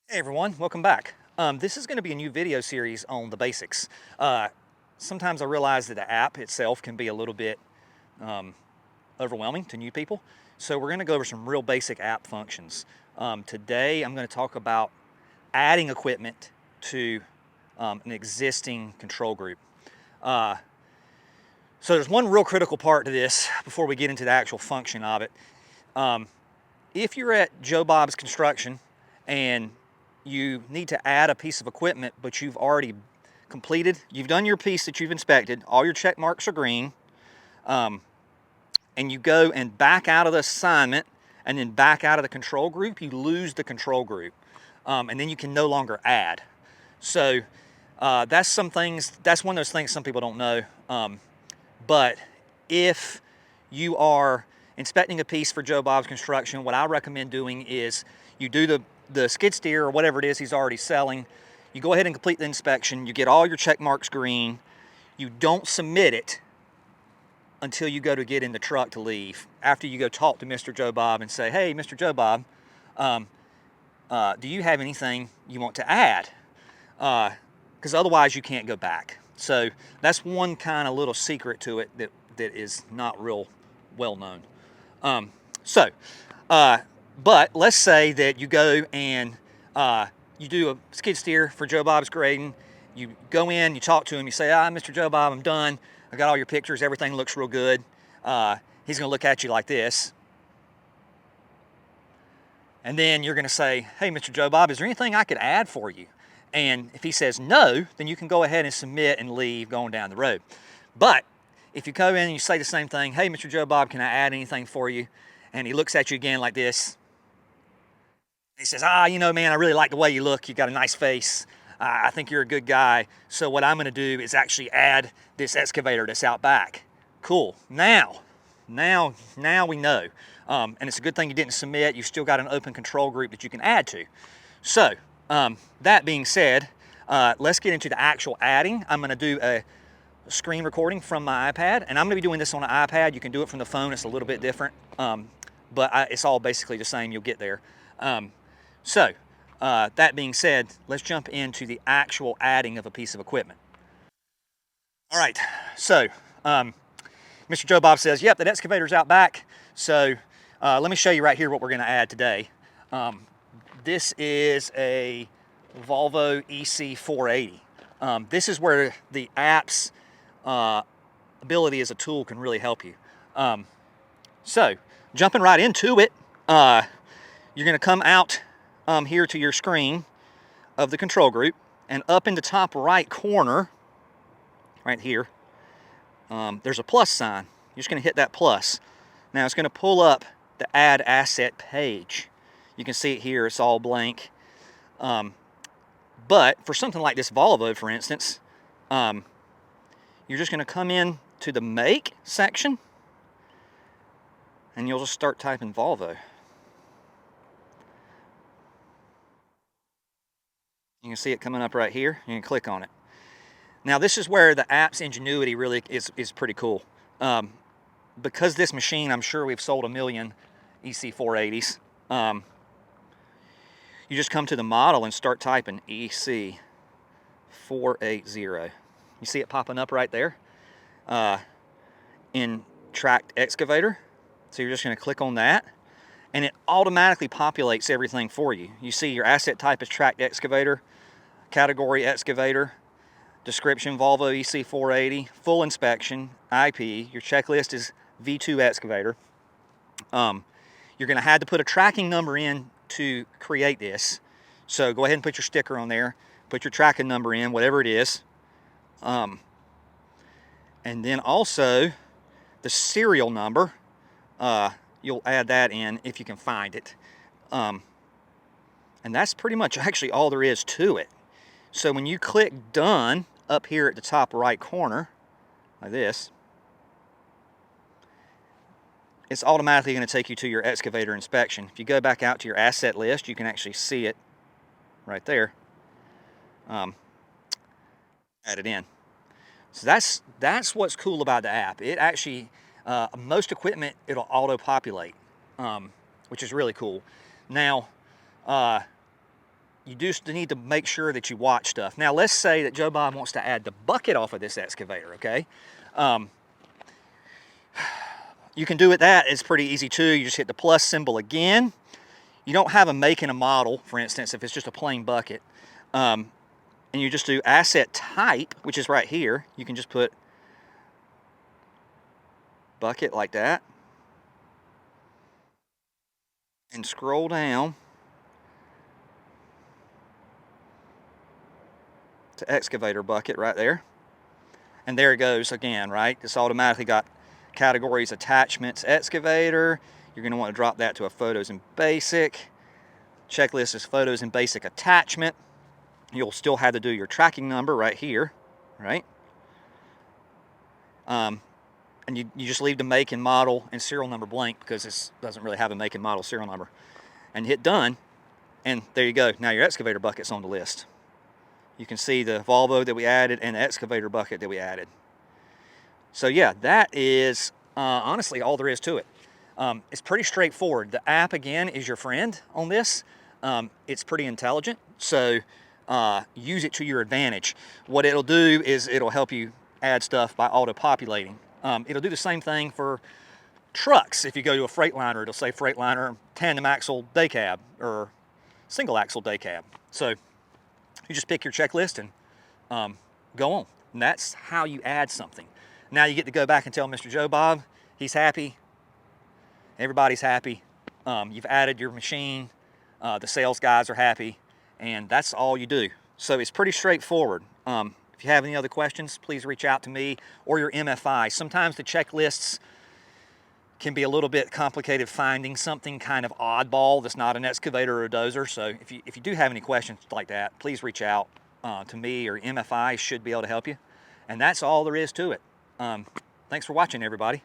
Hey everyone, welcome back. This is going to be a new video series on the basics. Sometimes I realize that the app itself can be a little bit overwhelming to new people, so we're going to go over some real basic app functions. Today I'm going to talk about adding equipment to an existing control group. So there's one real critical part to this before we get into the actual function of it. If you're at Joe Bob's Construction and you need to add a piece of equipment, but you've already you've done your piece that you've inspected, all your check marks are green, and you go and back out of the assignment and then back out of the control group, you lose the control group, and then you can no longer add. So that's one of those things some people don't know. But if you are inspecting a piece for Joe Bob's Construction, what I recommend doing is you do the skid steer or whatever it is he's already selling. You go ahead and complete the inspection. You get all your check marks green. You don't submit it until you go to get in the truck to leave. After you go talk to Mr. Joe Bob and say, hey, Mr. Joe Bob, do you have anything you want to add? Because otherwise you can't go back. So that's one kind of little secret to it that is not real well known. But let's say that you go and you do a skid steer for Joe Bob's grading. You go in, you talk to him, you say, Mr. Joe Bob, I'm done. I got all your pictures, everything looks real good. He's gonna look at you like this. And then you're gonna say, hey, Mr. Joe Bob, is there anything I could add for you? And if he says no, then you can go ahead and submit and leave going down the road. But if you go in and you say the same thing, hey, Mr. Joe Bob, can I add anything for you? And he looks at you again like this. He says, you know, man, I really like the way you look. You got a nice face. I think you're a good guy. So what I'm gonna do is actually add this excavator that's out back. Cool. Now we know. And it's a good thing you didn't submit. You've still got an open control group that you can add to. So that being said, let's get into the actual adding. I'm gonna do a screen recording from my iPad, and I'm gonna be doing this on an iPad. You can do it from the phone. It's a little bit different, but it's all basically the same. You'll get there. So that being said, let's jump into the actual adding of a piece of equipment. All right, so Mr. Joe Bob says, yep, that excavator's out back. So let me show you right here what we're gonna add today. This is a Volvo EC480. This is where the app's ability as a tool can really help you. So jumping right into it, you're gonna come out here to your screen of the control group, and up in the top right corner, right here, there's a plus sign. You're just gonna hit that plus. Now it's gonna pull up the add asset page. You can see it here, it's all blank. But for something like this Volvo, for instance, you're just gonna come in to the make section, and you'll just start typing Volvo. You can see it coming up right here. You can click on it. Now this is where the app's ingenuity really is pretty cool. Because this machine, I'm sure we've sold 1 million EC480s. You just come to the model and start typing EC480. You see it popping up right there in tracked excavator. So you're just going to click on that, and it automatically populates everything for you. You see your asset type is tracked excavator, category excavator, description Volvo EC480, full inspection, IP. Your checklist is V2 excavator. You're going to have to put a tracking number in to create this. So go ahead and put your sticker on there, put your tracking number in, whatever it is. And then also the serial number, you'll add that in if you can find it. And that's pretty much actually all there is to it. So when you click done up here at the top right corner, like this, it's automatically going to take you to your excavator inspection. If you go back out to your asset list, you can actually see it right there. Add it in. So that's what's cool about the app. It actually, most equipment, it'll auto-populate, which is really cool. Now, you just need to make sure that you watch stuff. Now, let's say that Joe Bob wants to add the bucket off of this excavator, okay? You can do it that. It's pretty easy too. You just hit the plus symbol again. You don't have a make and a model, for instance, if it's just a plain bucket. And you just do asset type, which is right here. You can just put bucket like that. And scroll down to excavator bucket right there. And there it goes again, right? It's automatically got categories, attachments, excavator. You're going to want to drop that to a photos and basic. Checklist is photos and basic attachment. You'll still have to do your tracking number right here, right? And you just leave the make and model and serial number blank because this doesn't really have a make and model serial number. And hit done, and there you go. Now your excavator bucket's on the list. You can see the Volvo that we added and the excavator bucket that we added. So yeah, that is honestly all there is to it. It's pretty straightforward. The app, again, is your friend on this. It's pretty intelligent, so use it to your advantage. What it'll do is it'll help you add stuff by auto-populating. It'll do the same thing for trucks. If you go to a Freightliner, it'll say Freightliner tandem axle day cab or single axle day cab. So you just pick your checklist and go on. And that's how you add something. Now you get to go back and tell Mr. Joe Bob he's happy. Everybody's happy. You've added your machine. The sales guys are happy. And that's all you do. So it's pretty straightforward. If you have any other questions, please reach out to me or your MFI. Sometimes the checklists can be a little bit complicated finding something kind of oddball that's not an excavator or a dozer. So if you do have any questions like that, please reach out to me, or MFI should be able to help you. And that's all there is to it. Thanks for watching, everybody.